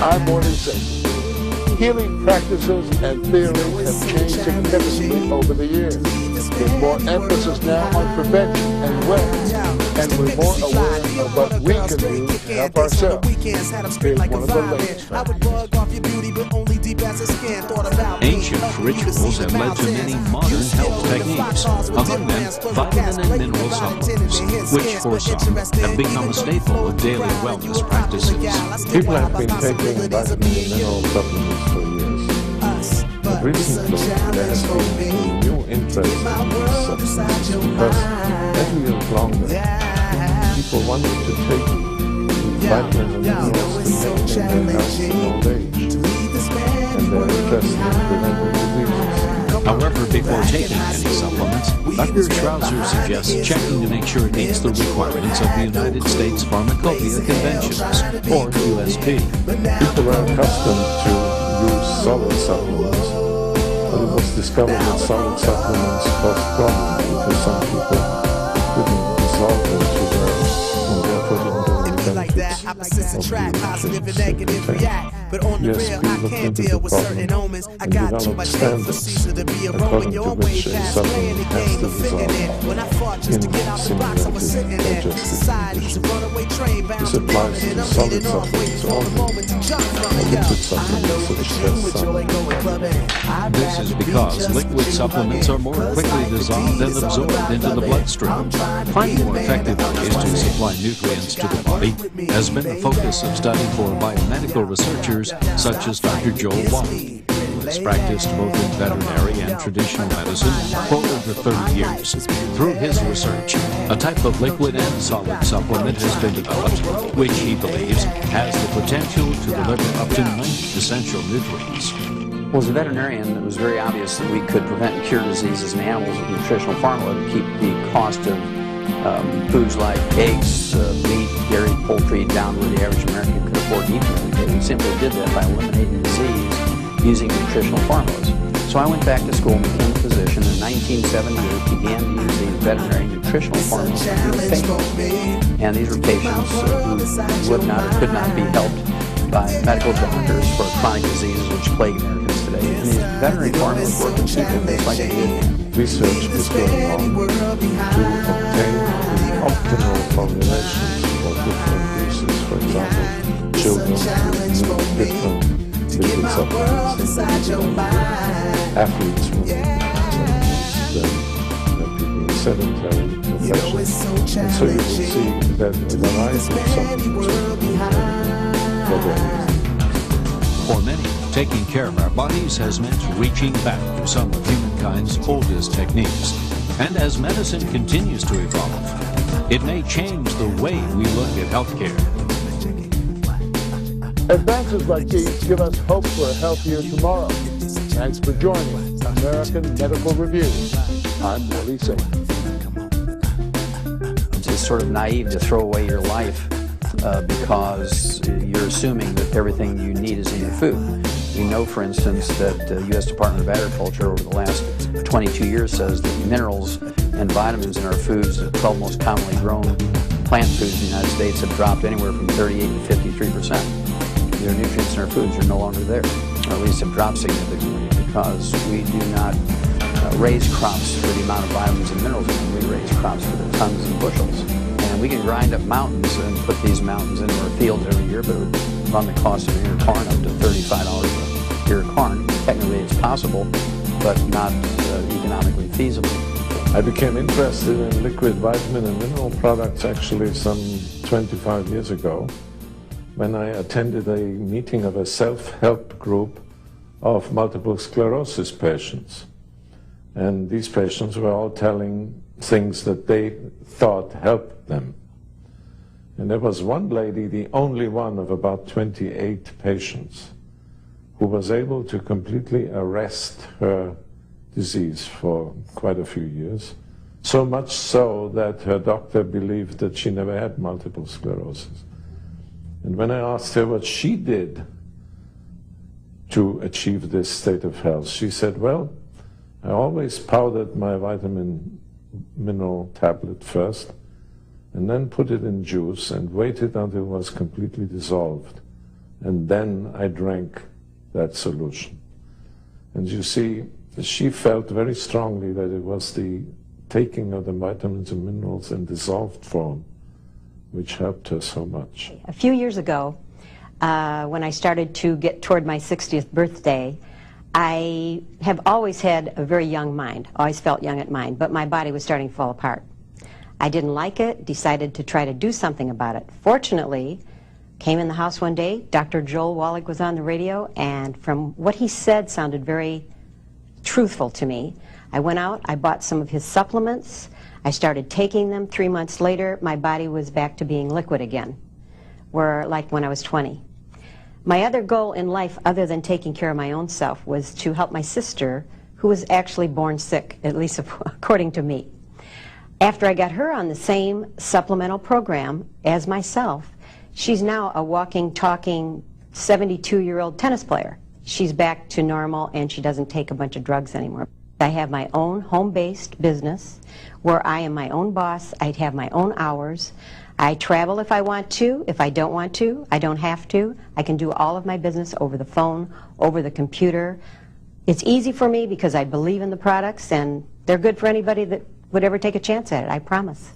I'm more than safe. Healing practices and theories have changed significantly over the years. There's more emphasis now on prevention and wellness, and we're more aware of what we can do to help ourselves. Here's one of the latest facts. Ancient rituals have led to many modern health techniques. Among them, vitamin and mineral supplements, which for some have become a staple of daily wellness practices. People have been taking vitamin and mineral supplements for years. But recently, there has been a new interest in these substances because as we live longer, people wanted to take vitamin and minerals to maintain their health in old age. And they're interested in preventing diseases. However, before taking any supplements, Dr. Schrauzer suggests checking to make sure it meets the requirements of the United States Pharmacopoeia Conventions, or USP. People are accustomed to use solid supplements, but it was discovered that solid supplements cause problems because some people didn't dissolve them too well, and therefore didn't get the benefits of the nutrients they contain. Yes, we looked into the problem and developed standards according to which a supplement has to dissolve in simulated digestive conditions. This applies to solid supplements only, or liquid supplements such as some. This is because liquid supplements are more quickly dissolved and absorbed into the bloodstream. Finding more effective ways to supply nutrients to the body has been the focus of study for biomedical researchers such as Dr. Joel Wallach, who has practiced both in veterinary and traditional medicine for over 30 years. Through his research, a type of liquid and solid supplement has been developed, which he believes has the potential to deliver up to 90 essential nutrients. Well, as a veterinarian, it was very obvious that we could prevent and cure diseases in animals with nutritional formula to keep the cost of foods like eggs, meat, dairy, poultry down where the average American could afford to eat them every day. We simply did that by eliminating disease using nutritional formulas. So I went back to school and became a physician. In 1978, began to use these veterinary nutritional formulas for patients. And these were patients who would not or could not be helped by medical doctors for chronic diseases which plague Americans today. And these veterinary formulas work in people just like they did. Research is going on to obtain the optimal formulations for different uses. For example, children with different liquid supplements than athletes will use than people in sedentary professions. And so you will see that a variety of supplements for them. For many, taking care of our bodies has meant reaching back to some of humankind's oldest techniques. And as medicine continues to evolve, it may change the way we look at healthcare. Advances like these give us hope for a healthier tomorrow. Thanks for joining American Medical Review. I'm Willie Safe. It's sort of naive to throw away your life because you're assuming that everything you need is in your food. We know, for instance, that the U.S. Department of Agriculture over the last 22 years says that minerals and vitamins in our foods, the 12 most commonly grown plant foods in the United States, have dropped anywhere from 38 to 53%. Their nutrients in our foods are no longer there, or at least have dropped significantly because we do not raise crops for the amount of vitamins and minerals in them. We raise crops for the tons and bushels. And we can grind up mountains and put these mountains into our fields every year, but it would run the cost of an ear of corn up to $35 a ear of corn. Technically it's possible, but not economically feasible. I became interested in liquid vitamin and mineral products actually some 25 years ago when I attended a meeting of a self-help group of multiple sclerosis patients. And these patients were all telling things that they thought helped them. And there was one lady, the only one of about 28 patients, who was able to completely arrest her disease for quite a few years, so much so that her doctor believed that she never had multiple sclerosis. And when I asked her what she did to achieve this state of health, she said, well, I always powdered my vitamin mineral tablet first, and then put it in juice and waited until it was completely dissolved. and then I drank that solution. And you see, she felt very strongly that it was the taking of the vitamins and minerals in dissolved form which helped her so much. A few years ago, when I started to get toward my 60th birthday, I have always had a very young mind, always felt young at mind, but my body was starting to fall apart. I didn't like it, decided to try to do something about it. Fortunately, came in the house one day, Dr. Joel Wallach was on the radio, and from what he said sounded very truthful to me. I went out, I bought some of his supplements, I started taking them. 3 months later, my body was back to being liquid again, like when I was 20. My other goal in life, other than taking care of my own self, was to help my sister, who was actually born sick, at least according to me. After I got her on the same supplemental program as myself, she's now a walking, talking 72-year-old tennis player. She's back to normal and she doesn't take a bunch of drugs anymore. I have my own home-based business where I am my own boss. I have my own hours. I travel if I want to. If I don't want to, I don't have to. I can do all of my business over the phone, over the computer. It's easy for me because I believe in the products and they're good for anybody that would ever take a chance at it, I promise.